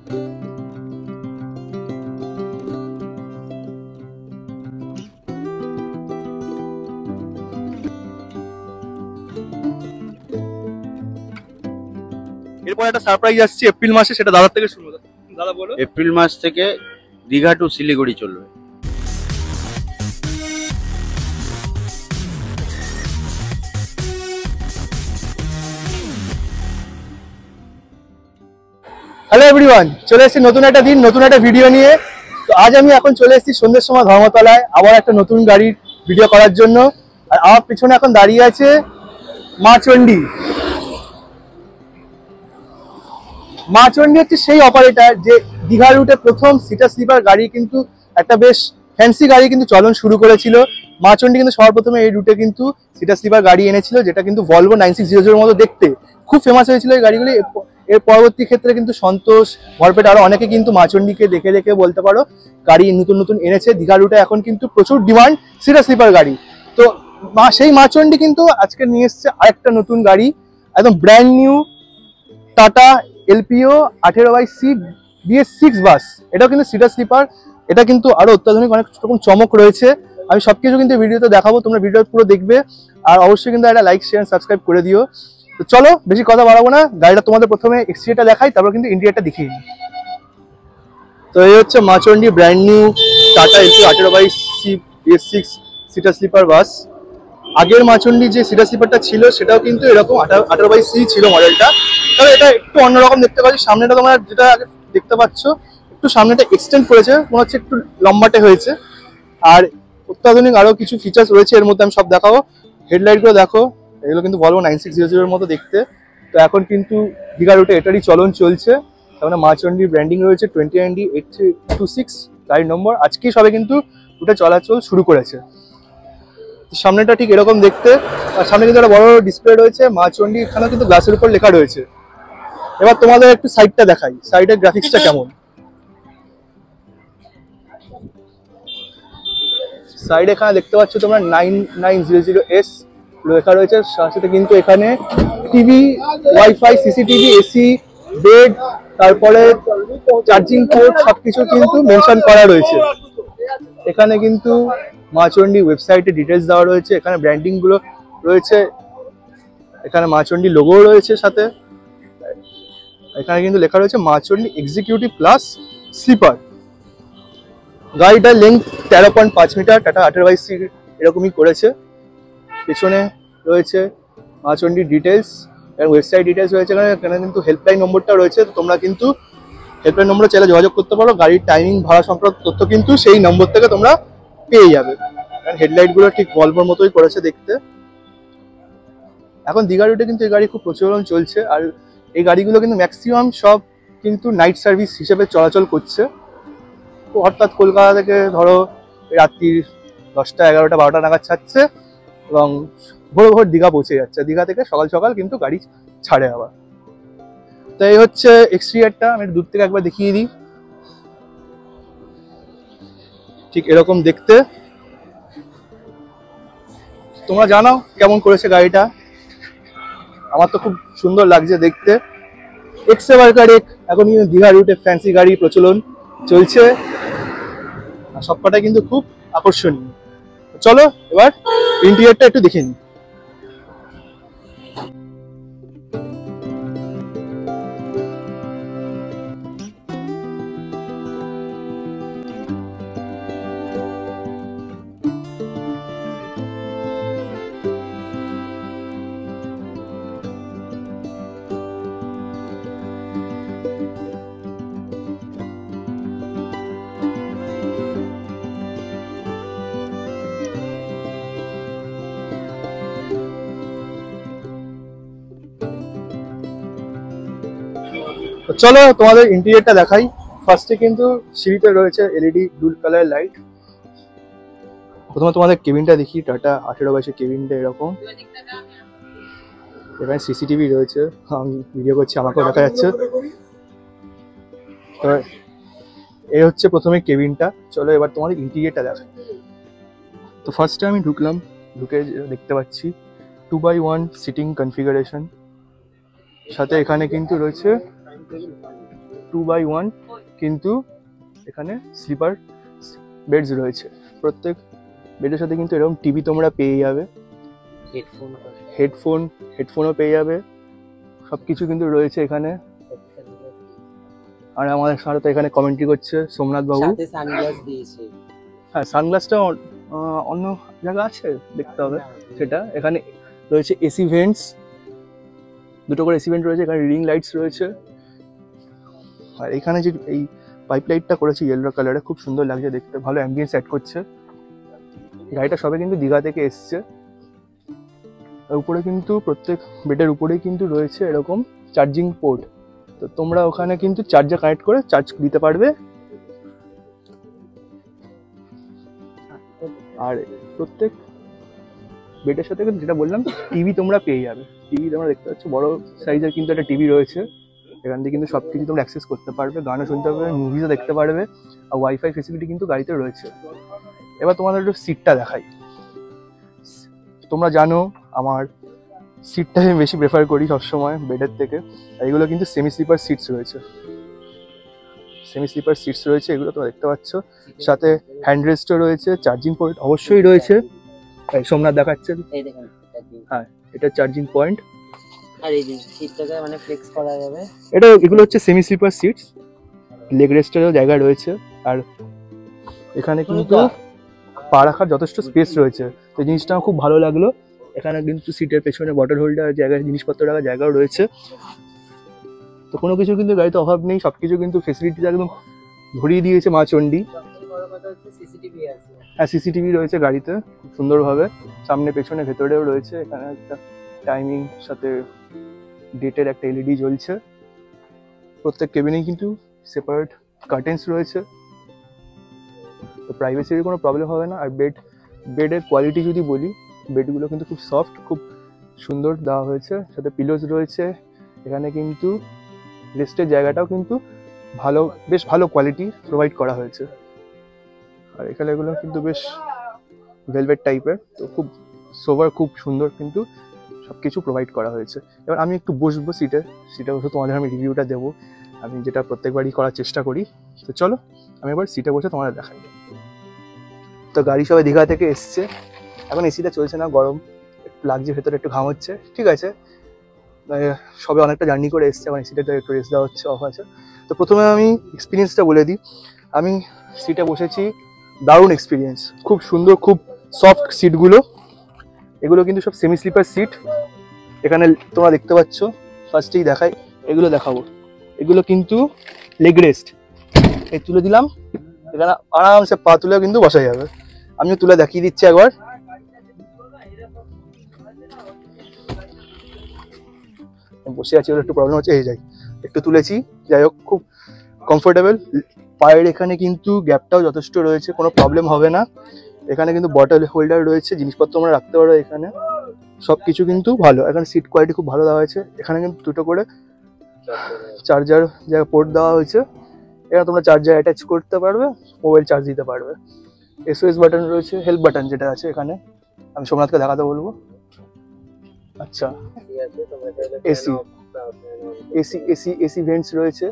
এরপর একটা সারপ্রাইজ আসছে এপ্রিল মাসে, সেটা দাদার থেকে শুনবো। দাদা বলো। এপ্রিল মাস থেকে দীঘা টু শিলিগুড়ি চলবে। হ্যালো এভরিওয়ান, চলে এসেছি নতুন একটা দিন, নতুন একটা ভিডিও নিয়ে। তো আজ আমি এখন চলে এসেছি সন্ধ্যের সময় ধর্মতলায় আবার একটা নতুন গাড়ির ভিডিও করার জন্য। আর আমার পিছনে এখন দাঁড়িয়ে আছে মা চণ্ডী। মা চণ্ডী হচ্ছে সেই অপারেটর যে দীঘা রুটে প্রথম সিটার স্লিপার গাড়ি, কিন্তু একটা বেশ ফ্যান্সি গাড়ি কিন্তু চলন শুরু করেছিল। মা চণ্ডী কিন্তু সবার প্রথমে এই রুটে কিন্তু সিটার স্লিপার গাড়ি এনেছিল, যেটা কিন্তু ভলভো 9600 মতো দেখতে খুব ফেমাস হয়েছিল এই গাড়িগুলি। এর পরবর্তী ক্ষেত্রে কিন্তু সন্তোষ, ভরপেট আরো অনেকে কিন্তু মা চণ্ডীকে দেখে দেখে বলতে পারো গাড়ি নতুন নতুন এনেছে। দীঘা রুটে এখন কিন্তু প্রচুর ডিমান্ড সিটার স্লিপার গাড়ি। তো সেই মা চণ্ডী কিন্তু আজকে নিয়ে এসছে আরেকটা নতুন গাড়ি, একদম brand new Tata LPO 18/C BS6 bus. এটাও কিন্তু সিটার স্লিপার, এটা কিন্তু আরো অত্যাধুনিক অনেক রকম চমক রয়েছে। আমি সবকিছু কিন্তু ভিডিওতে দেখাবো, তোমরা ভিডিও পুরো দেখবে। আর অবশ্যই কিন্তু একটা লাইক শেয়ার সাবস্ক্রাইব করে দিও। তো চলো বেশি কথা বাড়াবো না, গাড়িটা তোমাদের প্রথমে এক্সটেরিয়রটা দেখাই, তারপর কিন্তু ইন্টেরিয়রটা দেখিয়ে নিই। তো এই হচ্ছে Maa Chandi brand new Tata LPO 18/C BS6 seater sleeper bus. আগের মা চণ্ডী যে সিটার স্লিপারটা ছিল সেটাও কিন্তু এরকম 18/C ছিল মডেলটা, তবে এটা একটু অন্যরকম দেখতে পাচ্ছি। সামনেটা তোমরা যেটা দেখতে পাচ্ছ একটু সামনেটা এক্সটেন্ড করেছে, মনে হচ্ছে একটু লম্বাটে হয়েছে। আর অত্যাধুনিক আরো কিছু ফিচার্স রয়েছে এর মধ্যে, আমি সব দেখাবো। হেডলাইট গুলো দেখো, এগুলো কিন্তু ভলভো 9600 এর মতো দেখতে। তো এখন কিন্তু দীঘা রুটে এটারই চলন চলছে। তার মানে মা চণ্ডীর ব্র্যান্ডিং রয়েছে 20ND8326 গাড়ির নম্বর। আজকেই সবে কিন্তু রুটে চলাচল শুরু করেছে। সামনেটা ঠিক এরকম দেখতে, আর সামনে কিন্তু একটা বড় ডিসপ্লে রয়েছে মা চণ্ডী, এখানে কিন্তু গ্লাসের উপর লেখা রয়েছে। এবার তোমাদের একটু সাইডটা দেখাই, সাইডের গ্রাফিক্সটা কেমন। সাইড এখানে দেখতে পাচ্ছ তোমরা 9900S লেখা রয়েছে। সাথে কিন্তু এখানে TV, wifi, CCTV, AC, bed, তারপরে চার্জিং পোর্ট সবকিছু কিন্তু মেনশন করা রয়েছে। এখানে কিন্তু মা চণ্ডী ওয়েবসাইটে ডিটেলস দেওয়া রয়েছে, এখানে ব্র্যান্ডিং গুলো রয়েছে, এখানে মা চণ্ডী লোগো রয়েছে সাথে। এখানে কিন্তু লেখা রয়েছে মা চণ্ডী এক্সিকিউটিভ প্লাস স্লিপার। গাড়িটার লেন্থ 13.5 মিটার, টাটা 18/C এরকমই করেছে। পেছনে রয়েছে মা চণ্ডীর ডিটেলস এবং ওয়েবসাইট ডিটেলস রয়েছে। এখানে কিন্তু হেল্পলাইন নম্বরটা রয়েছে, তো তোমরা কিন্তু হেল্পলাইন নম্বরে চাইলে যোগাযোগ করতে পারো। গাড়ির টাইমিং, ভাড়া সংক্রান্ত তথ্য কিন্তু সেই নম্বর থেকে তোমরা পেয়ে যাবে। কারণ হেডলাইট গুলো ঠিক ভলভোর মতোই করেছে দেখতে। এখন দীঘা রুটে কিন্তু এই গাড়ি খুব প্রচলন চলছে, আর এই গাড়িগুলো কিন্তু ম্যাক্সিমাম সব কিন্তু নাইট সার্ভিস হিসেবে চলাচল করছে। তো অর্থাৎ কলকাতা থেকে ধরো রাত্রির 10টা, 11টা, 12টা নাগাদ ছাড়ছে এবং ভোর ভোর দীঘা পৌঁছে যাচ্ছে। দীঘা থেকে সকাল সকাল কিন্তু গাড়ি ছাড়ে আবার। তো এই হচ্ছে এক্সটেরিয়রটা, আমি দূর থেকে একবার দেখিয়ে দিই। ঠিক এরকম দেখতে। তোমরা জানাও কেমন করেছে গাড়িটা, আমার তো খুব সুন্দর লাগছে দেখতে। এক্স-এভারকার এখন কিন্তু দীঘা রুটে ফ্যান্সি গাড়ি প্রচলন চলছে, আর সবকটা কিন্তু খুব আকর্ষণীয়। চলো এবার ইন্টেরিয়রটা একটু দেখে নিই। চলো তোমাদের ইন্টেরিয়রটা দেখাই। ফার্স্টে কিন্তু সিঁড়িতে রয়েছে এলইডি ব্লু কালার লাইট। প্রথমে তোমাদের কেবিনটা দেখি, টাটা 18/C কেবিনটা এরকম। এখানে সিসিটিভি রয়েছে, আমি ভিডিও করছি আমাকেও দেখা যাচ্ছে। তো এই হচ্ছে প্রথমে কেবিনটা। চলো এবার তোমাদের ইন্টেরিয়রটা দেখাই। তো ফার্স্টে আমি ঢুকলাম, ঢুকে দেখতে পাচ্ছি 2x1 সিটিং কনফিগারেশন। সাথে এখানে কিন্তু রয়েছে 2x1 কিন্তু এখানে স্লিপার বেডস রয়েছে। প্রত্যেক বেডের সাথে কিন্তু এরকম টিভি তোমরা পেয়ে যাবে, হেডফোনও পেয়ে যাবে, সবকিছু কিন্তু রয়েছে এখানে। আর আমাদের সাথে এখানে কমেন্ট্রি করছে সোমনাথ বাবু। হ্যাঁ, সানগ্লাসটা অন্য জায়গা আছে, দেখতে হবে সেটা। এখানে রয়েছে এসি ভেন্টস, দুটো করে এসি ভেন্ট রয়েছে, এখানে রিং লাইটস রয়েছে। আর এখানে যে এই পাইপ লাইটটা করেছে ইয়েলো কালারে, খুব সুন্দর লাগছে দেখতে, ভালো অ্যাম্বিয়েন্স অ্যাড করছে। গাড়িটা সবে কিন্তু দীঘা থেকে এসছে। উপরে কিন্তু প্রত্যেক বেডের উপরেই কিন্তু রয়েছে এরকম চার্জিং পোর্ট, তো তোমরা ওখানে কিন্তু চার্জার কানেক্ট করে চার্জ দিতে পারবে। আর প্রত্যেক বেডের সাথে কিন্তু যেটা বললাম টিভি তোমরা পেয়ে যাবে। টিভি তোমরা দেখতে পাচ্ছ, বড় সাইজের কিন্তু একটা টিভি রয়েছে। এখান থেকে কিন্তু সব কিছু তোমরা অ্যাক্সেস করতে পারবে, গানও শুনতে পারবে, মুভিজও দেখতে পারবে। আর ওয়াইফাই ফেসিলিটি কিন্তু গাড়িতে রয়েছে। এবার তোমাদের একটু সিটটা দেখাই। তোমরা জানো আমার সিটটা আমি বেশি প্রেফার করি সবসময় বেডের থেকে। আর এগুলো কিন্তু সেমি স্লিপার সিটস রয়েছে, এগুলো তোমরা দেখতে পাচ্ছ। সাথে হ্যান্ড রেস্টও রয়েছে, চার্জিং পয়েন্ট অবশ্যই রয়েছে। সোমনাথ দেখাচ্ছে, হ্যাঁ এটা চার্জিং পয়েন্ট। আর এই সিটটাকে মানে ফ্লেক্স করা যাবে। এগুলো হচ্ছে সেমি স্লিপার সিটস, লেগ রেস্টেরও জায়গা রয়েছে। আর এখানে কিন্তু পা রাখার যথেষ্ট স্পেস রয়েছে, তো জিনিসটা আমার খুব ভালো লাগলো। এখানে কিন্তু সিটের পেছনে বটল হোল্ডার জায়গায় জিনিসপত্র রাখার জায়গাও রয়েছে। তো কোনো কিছু কিন্তু গাড়িতে অভাব নেই, সবকিছু কিন্তু ফেসিলিটি একদম ভরিয়ে দিয়েছে মা চণ্ডী। হ্যাঁ, সিসিটিভি রয়েছে গাড়িতে খুব সুন্দরভাবে, সামনে পেছনে ভেতরেও রয়েছে। এখানে একটা টাইমিং সাথে ডেটের একটা এলইডি জ্বলছে। প্রত্যেক কেবিনেই কিন্তু সেপারেট কার্টেন্স রয়েছে, তো প্রাইভেসির কোনো প্রবলেম হবে না। আর বেডের কোয়ালিটি যদি বলি, বেডগুলো কিন্তু খুব সফট, খুব সুন্দর দেওয়া হয়েছে। সাথে পিলোজ রয়েছে। এখানে কিন্তু রেস্টের জায়গাটাও কিন্তু বেশ ভালো কোয়ালিটি প্রোভাইড করা হয়েছে। আর এখানে এগুলো কিন্তু বেশ ভেলভেট টাইপের, তো খুব সোভার, খুব সুন্দর কিন্তু সবকিছু প্রোভাইড করা হয়েছে। এবার আমি একটু বসবো সিটে বসে তোমাদের আমি রিভিউটা দেবো, আমি যেটা প্রত্যেকবারই করার চেষ্টা করি। তো চলো আমি এবার সিটে বসে তোমাদের দেখাই। তো গাড়ি সবাই দীঘা থেকে এসছে, এখন এসিটা চলছে না, গরম একটু লাগছে, ভেতরে একটু ঘাম হচ্ছে, ঠিক আছে। সবে অনেকটা জার্নি করে এসছে, এখন এসিটা একটু রেস্ট দেওয়া হচ্ছে, অফ আছে। তো প্রথমে আমি এক্সপিরিয়েন্সটা বলে দিই। আমি সিটে বসেছি, দারুণ এক্সপিরিয়েন্স, খুব সুন্দর, খুব সফট সিটগুলো। এগুলো কিন্তু সব সেমি স্লিপার সিট। এখানে তোমরা দেখতে পাচ্ছ, ফার্স্টেই দেখাই, এগুলো দেখাবো। এগুলো কিন্তু লেগ রেস্ট, এই তুলে দিলাম, এখানে আরামসে পা তুলে কিন্তু বসা যাবে। আমিও তুলে দেখিয়ে দিচ্ছি একবার। বসে আছি, একটু প্রবলেম হচ্ছে, এই যাই একটু তুলেছি, যাই হোক খুব কমফোর্টেবল। পায়ের এখানে কিন্তু গ্যাপটাও যথেষ্ট রয়েছে, কোনো প্রবলেম হবে না। এখানে কিন্তু বটল হোল্ডার রয়েছে, জিনিসপত্র আমরা রাখতে পারবো এখানে, সবকিছু কিন্তু ভালো। এখানে সিট কোয়ালিটি খুব ভালো দেওয়া হয়েছে। এখানে কিন্তু দুটো করে চার্জার জায়গা পোর্ট দেওয়া হয়েছে, এখানে তোমরা চার্জার অ্যাটাচ করতে পারবে, মোবাইল চার্জ দিতে পারবে। এসওএস বাটন রয়েছে, হেল্প বাটন যেটা আছে এখানে, আমি সোমনাথকে দেখাতে বলবো। আচ্ছা, এসি ভেন্টস রয়েছে।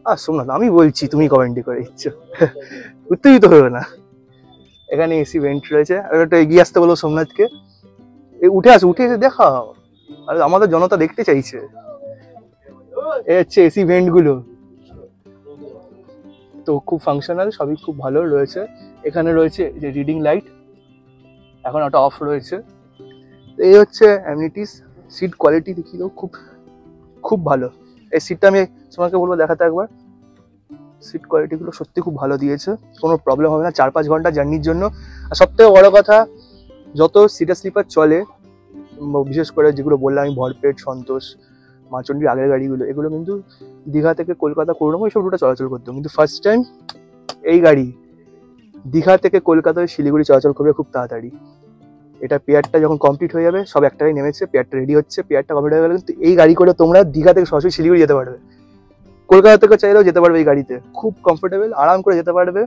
আর সোমনাথ আমি বলছি, তুমি কমেন্টই করে দিচ্ছ, উত্তেজিত হবে না। এখানে এসি ভেন্ট রয়েছে, আর একটা এগিয়ে আসতে বলবো সোমনাথকে, উঠে এসে দেখাও, আর আমাদের জনতা দেখতে চাইছে। এই হচ্ছে এসি ভেন্ট গুলো, তো খুব ফাংশনাল, সবই খুব ভালো রয়েছে। এখানে রয়েছে যে রিডিং লাইট, এখন ওটা অফ রয়েছে। এই হচ্ছে অ্যামিনিটিস। সিট কোয়ালিটি দেখিও খুব ভালো। এই সিটটা আমি তোমাকে বলবো দেখাতে একবার। সিট কোয়ালিটিগুলো সত্যি খুব ভালো দিয়েছে, কোনো প্রবলেম হবে না 4-5 ঘন্টা জার্নির জন্য। আর সবথেকে বড় কথা, যত সিটার স্লিপার চলে, বিশেষ করে যেগুলো বললাম আমি, ভরপেট, সন্তোষ, মা চণ্ডীর আগের গাড়িগুলো, এগুলো কিন্তু দীঘা থেকে কলকাতা, করুণাময় এইসব রুটে চলাচল করতো, কিন্তু ফার্স্ট টাইম এই গাড়ি দীঘা থেকে কলকাতায় শিলিগুড়ি চলাচল করবে খুব তাড়াতাড়ি। এটা পেয়ারটা যখন কমপ্লিট হয়ে যাবে, সব একটাই নেমেছে, পেয়ারটা রেডি হচ্ছে, পেয়ারটা কমপ্লিট হয়ে গেলে কিন্তু এই গাড়ি করে তোমরা দীঘা থেকে সরাসরি শিলিগুড়ি যেতে পারবে, কলকাতা থেকে চাইলেও যেতে পারবে। এই গাড়িতে খুব কমফোর্টেবল, আরাম করে যেতে পারবে।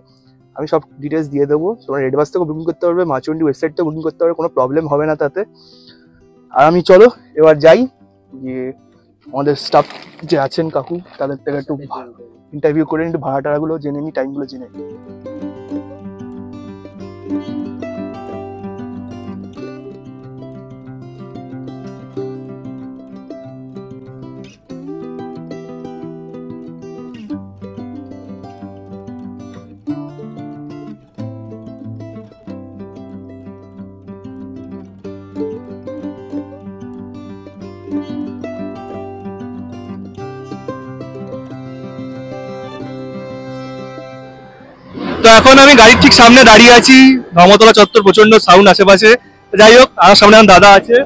আমি সব ডিটেলস দিয়ে দেবো, তোমরা রেড বাস থেকেও বুকিং করতে পারবে, মা চণ্ডী ওয়েবসাইট থেকেও বুকিং করতে পারবে, কোনো প্রবলেম হবে না তাতে। আর আমি চলো এবার যাই, গিয়ে আমাদের স্টাফ যে আছেন কাকু তাদের থেকে একটু ইন্টারভিউ করে একটু ভাড়া টাড়াগুলো জেনে নিই, টাইমগুলো জেনে নিই। তো এখন আমি গাড়ির ঠিক সামনে দাঁড়িয়ে আছি, ধর্মতলা চত্বর, প্রচন্ড সাউন্ড আশেপাশে। যাই হোক, আমার সামনে আমার দাদা আছে,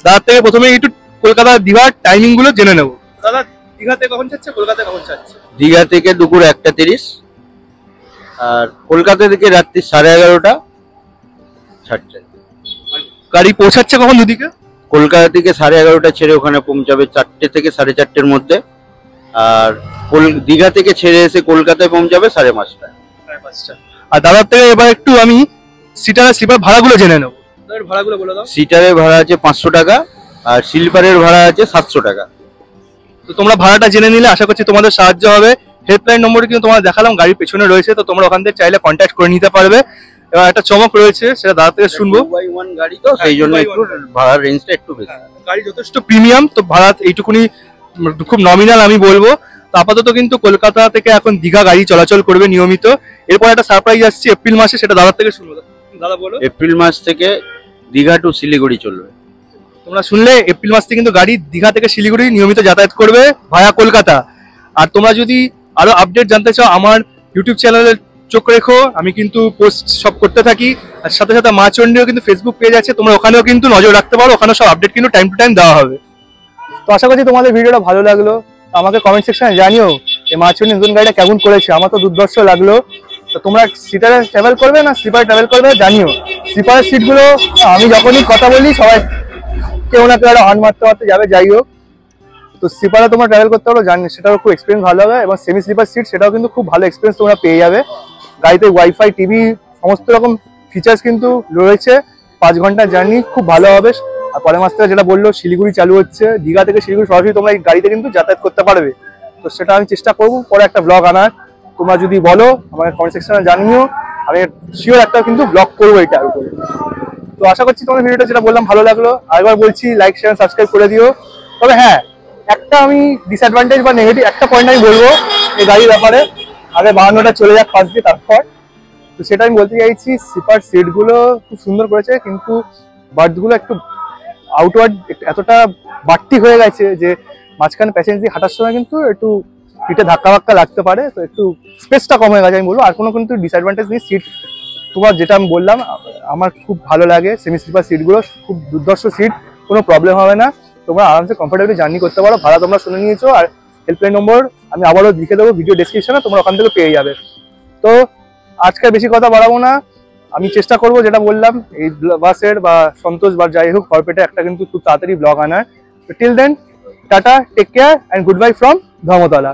দাদার থেকে প্রথমে একটু কলকাতা দীঘার টাইমিং গুলো জেনে নেবো। দাদা, দীঘাতে কখন যাচ্ছে, কলকাতায় কখন যাচ্ছে? দীঘা থেকে দুপুর 1:30 আর কলকাতা থেকে রাত্রি 11:30 ছাড়ছে। গাড়ি পৌঁছাচ্ছে কখন দুদিকে? কলকাতা থেকে 11:30 ছেড়ে ওখানে পৌঁছাবে 4টে থেকে 4:30-এর মধ্যে। আর দীঘা থেকে ছেড়ে এসে কলকাতায় পৌঁছাবে 5:30টায়। আর দাদার থেকে এবার একটু আমি সিটার আর স্লিপার ভাড়াগুলো জেনে নেবো। ভাড়াগুলো বলে দাও। সিটারের ভাড়া আছে 500 টাকা আর স্লিপারের ভাড়া আছে 700 টাকা। তো তোমরা ভাড়াটা জেনে নিলে আশা করছি তোমাদের সাহায্য হবে। হেল্পলাইন নম্বর কিন্তু তোমরা দেখালাম, গাড়ির পেছনে রয়েছে, তো তোমরা ওখান থেকে চাইলে কন্ট্যাক্ট করে নিতে পারবে। এবার একটা চমক রয়েছে, সেটা দাদা থেকে শুনবো। 2x1 গাড়ি তো সেই জন্য একটু ভাড়ার রেঞ্জটা একটু বেশি। গাড়ি যথেষ্ট প্রিমিয়াম, তো ভাড়া এইটুকুনি খুব নমিনাল আমি বলবো। তো আপাতত কিন্তু কলকাতা থেকে এখন দীঘা গাড়ি চলাচল করবে নিয়মিত। এরপর একটা সারপ্রাইজ আসছে এপ্রিল মাসে, সেটা দাদার থেকে শুনবো। দাদা বলো। এপ্রিল মাস থেকে দীঘা টু শিলিগুড়ি চলবে। তোমরা শুনলে, এপ্রিল মাস থেকে কিন্তু গাড়ি দীঘা থেকে শিলিগুড়ি নিয়মিত যাতায়াত করবে ভায়া কলকাতা। আর তোমরা যদি আরো আপডেট জানতে চাও, আমার ইউটিউব চ্যানেলে চোখ রেখো, আমি কিন্তু পোস্ট সব করতে থাকি। আর সাথে সাথে মা চণ্ডীও কিন্তু ফেসবুক পেজ আছে, তোমরা ওখানেও কিন্তু নজর রাখতে পারো, ওখানেও সব আপডেট কিন্তু টাইম টু টাইম দেওয়া হবে। তো আশা করছি তোমাদের ভিডিওটা ভালো লাগলো। আমাকে কমেন্ট সেকশনে জানিও এই মা চণ্ডী নতুন গাড়িটা কেমন করেছে। আমার তো দুর্ধর্ষ লাগলো। তো তোমরা সিটারে ট্রাভেল করবে না স্লিপারে ট্রাভেল করবে জানিও। স্লিপারের সিটগুলো আমি যখনই কথা বলি সবাই কেউ না কেউ একটা হর্ন মারতে মারতে যাবে। যাই হোক, তো স্লিপারে তোমরা ট্রাভেল করতে পারো, জানি সেটাও খুব এক্সপিরিয়েন্স ভালো হবে। এবং সেমি স্লিপার সিট, সেটাও কিন্তু খুব ভালো এক্সপিরিয়েন্স তোমরা পেয়ে যাবে। গাড়িতে ওয়াইফাই, টিভি, সমস্ত রকম ফিচার্স কিন্তু রয়েছে। 5 ঘন্টার জার্নি খুব ভালো হবে। আর পরের মাস থেকে যেটা বললো শিলিগুড়ি চালু হচ্ছে, দীঘা থেকে শিলিগুড়ি সরাসরি তোমরা এই গাড়িতে কিন্তু যাতায়াত করতে পারবে। তো সেটা আমি চেষ্টা করবো পরে একটা ব্লগ আনার। তোমরা যদি বলো আমাকে কমেন্ট সেকশনে জানিও, আমি শিওর একটা কিন্তু ব্লগ করবো এটার উপরে। তো আশা করছি তোমাদের ভিডিওটা যেটা বললাম ভালো লাগলো। আরেকবার বলছি, লাইক শেয়ার সাবস্ক্রাইব করে দিও। তবে হ্যাঁ, একটা আমি ডিসঅ্যাডভান্টেজ বা নেগেটিভ একটা পয়েন্ট আমি বলবো এই গাড়ির ব্যাপারে। আগে 52টা চলে যাক ফার্স্ট দিয়ে, তারপর তো সেটা আমি বলতে চাইছি। স্লিপার সিটগুলো খুব সুন্দর করেছে, কিন্তু বার্থগুলো একটু আউটওয়ার্ড এতটা বাড়তি হয়ে গেছে যে মাঝখানে প্যাসেঞ্জার দিয়ে হাঁটার সময় কিন্তু একটু পিঠে ধাক্কা ধাক্কা লাগতে পারে। তো একটু স্পেসটা কম হয়ে গেছে আমি বলবো। আর কোনো কিন্তু ডিসঅ্যাডভান্টেজ নেই। সিট তোমার যেটা আমি বললাম, আমার খুব ভালো লাগে। সেমি স্লিপার সিটগুলো খুব দুর্ধর্ষ সিট, কোনো প্রবলেম হবে না। তোমরা আরামসে কমফোর্টেবলি জার্নি করতে পারো। ভাড়া তোমরা শুনে নিয়েছো, আর হেল্পলাইন নম্বর আমি আবারও লিখে দেবো ভিডিও ডেসক্রিপশনে, তোমরা ওখান থেকে পেয়ে যাবে। তো আজকে বেশি কথা বাড়াবো না, আমি চেষ্টা করবো যেটা বললাম এই বাসের বা সন্তোষ বা যাই হোক খড়পেটে একটা কিন্তু খুব তাড়াতাড়ি ব্লগ আনার। Till then, tata, take care and goodbye from Dharmatala.